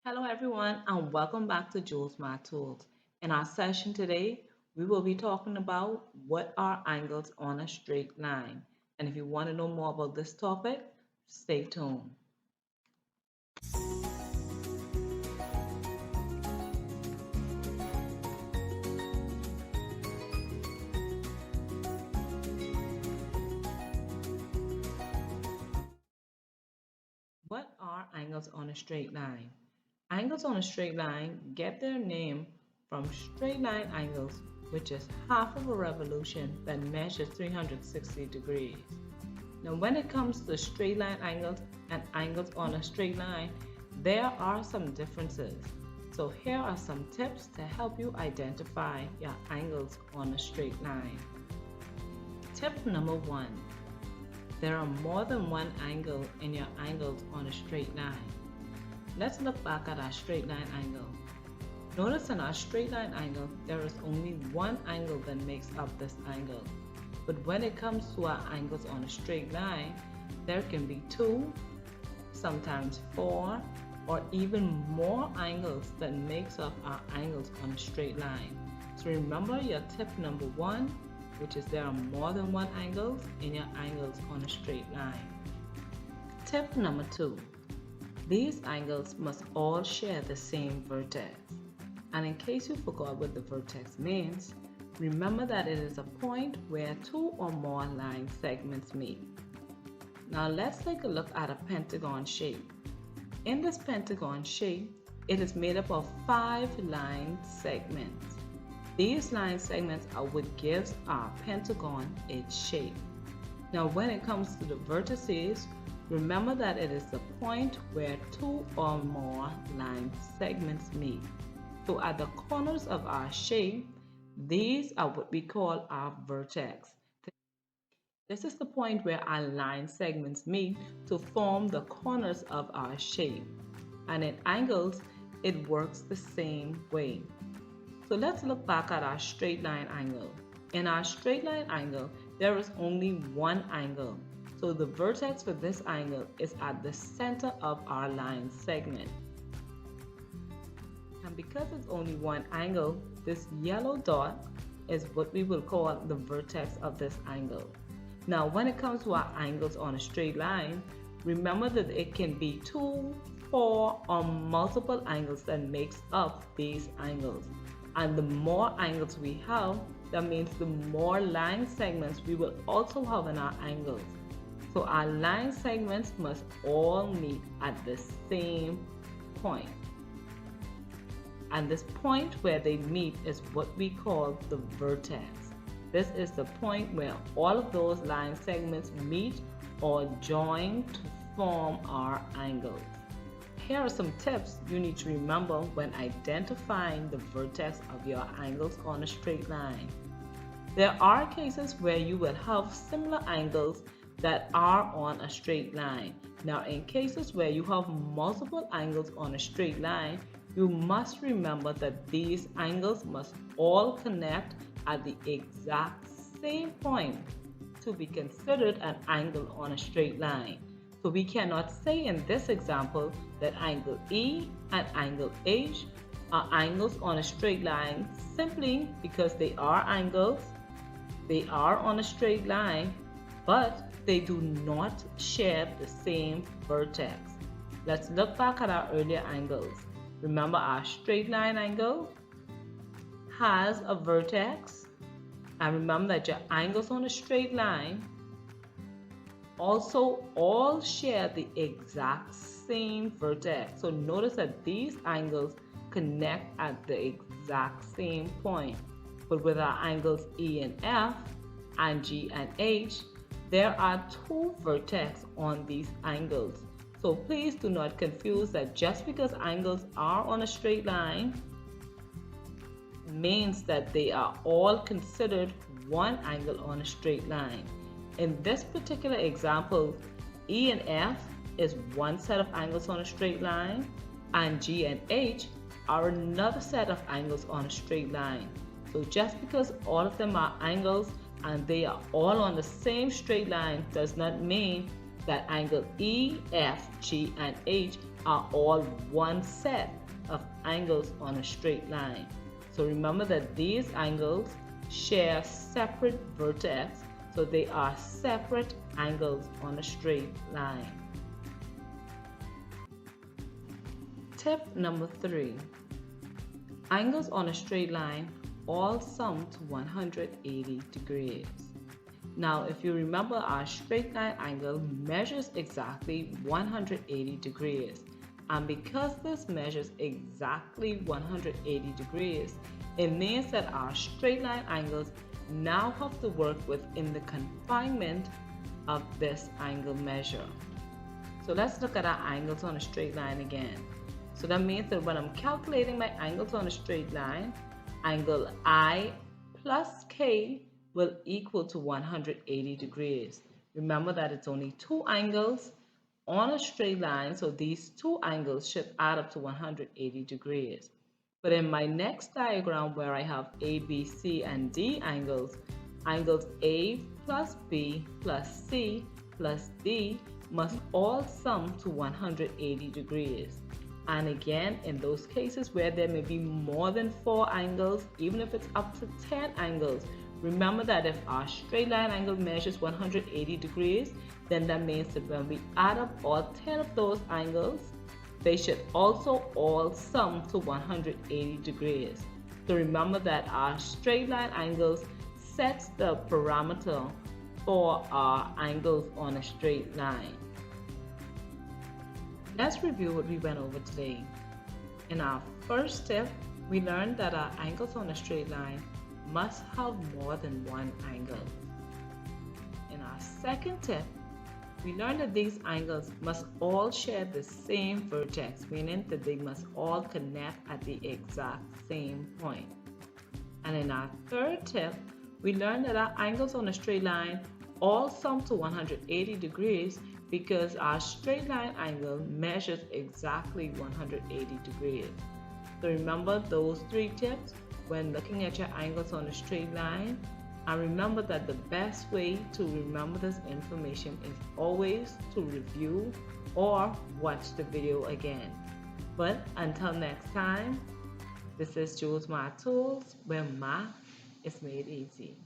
Hello everyone and welcome back to Jules Math Tools. In our session today, we will be talking about what are angles on a straight line. And if you want to know more about this topic, stay tuned. What are angles on a straight line? Angles on a straight line get their name from straight line angles, which is half of a revolution that measures 360 degrees. Now, when it comes to straight line angles and angles on a straight line, there are some differences. So here are some tips to help you identify your angles on a straight line. Tip number one, there are more than one angle in your angles on a straight line. Let's look back at our straight line angle. Notice in our straight line angle, there is only one angle that makes up this angle. But when it comes to our angles on a straight line, there can be two, sometimes four, or even more angles that makes up our angles on a straight line. So remember your tip number one, which is there are more than one angles in your angles on a straight line. Tip number two, these angles must all share the same vertex. And in case you forgot what the vertex means, remember that it is a point where two or more line segments meet. Now let's take a look at a pentagon shape. In this pentagon shape, it is made up of 5 line segments. These line segments are what gives our pentagon its shape. Now when it comes to the vertices, remember that it is the point where two or more line segments meet. So at the corners of our shape, these are what we call our vertex. This is the point where our line segments meet to form the corners of our shape. And in angles, it works the same way. So let's look back at our straight line angle. In our straight line angle, there is only one angle. So the vertex for this angle is at the center of our line segment. And because it's only one angle, this yellow dot is what we will call the vertex of this angle. Now, when it comes to our angles on a straight line, remember that it can be 2, 4, or multiple angles that makes up these angles. And the more angles we have, that means the more line segments we will also have in our angles. So our line segments must all meet at the same point. And this point where they meet is what we call the vertex. This is the point where all of those line segments meet or join to form our angles. Here are some tips you need to remember when identifying the vertex of your angles on a straight line. There are cases where you will have similar angles that are on a straight line. Now, in cases where you have multiple angles on a straight line, you must remember that these angles must all connect at the exact same point to be considered an angle on a straight line. So we cannot say in this example that angle E and angle H are angles on a straight line simply because they are angles, they are on a straight line, but they do not share the same vertex. Let's look back at our earlier angles. Remember, our straight line angle has a vertex, and remember that your angles on a straight line also all share the exact same vertex. So notice that these angles connect at the exact same point. But with our angles E and F and G and H, there are two vertex on these angles. So please do not confuse that just because angles are on a straight line means that they are all considered one angle on a straight line. In this particular example, E and F is one set of angles on a straight line, and G and H are another set of angles on a straight line. So just because all of them are angles and they are all on the same straight line does not mean that angle E, F, G, and H are all one set of angles on a straight line. So remember that these angles share separate vertex, so they are separate angles on a straight line. Tip number 3. Angles on a straight line all sum to 180 degrees. Now, if you remember, our straight line angle measures exactly 180 degrees. And because this measures exactly 180 degrees, it means that our straight line angles now have to work within the confinement of this angle measure. So let's look at our angles on a straight line again. So that means that when I'm calculating my angles on a straight line, angle I plus K will equal to 180 degrees. Remember that it's only two angles on a straight line, so these two angles should add up to 180 degrees. But in my next diagram where I have A, B, C, and D angles, angles A plus B plus C plus D must all sum to 180 degrees. And again, in those cases where there may be more than 4 angles, even if it's up to 10 angles, remember that if our straight line angle measures 180 degrees, then that means that when we add up all 10 of those angles, they should also all sum to 180 degrees. So remember that our straight line angles sets the parameter for our angles on a straight line. Let's review what we went over today. In our first tip, we learned that our angles on a straight line must have more than one angle. In our second tip, we learned that these angles must all share the same vertex, meaning that they must all connect at the exact same point. And in our third tip, we learned that our angles on a straight line all sum to 180 degrees because our straight line angle measures exactly 180 degrees. So remember those 3 tips when looking at your angles on a straight line, and remember that the best way to remember this information is always to review or watch the video again. But until next time, this is Jules Math Tools, where math is made easy.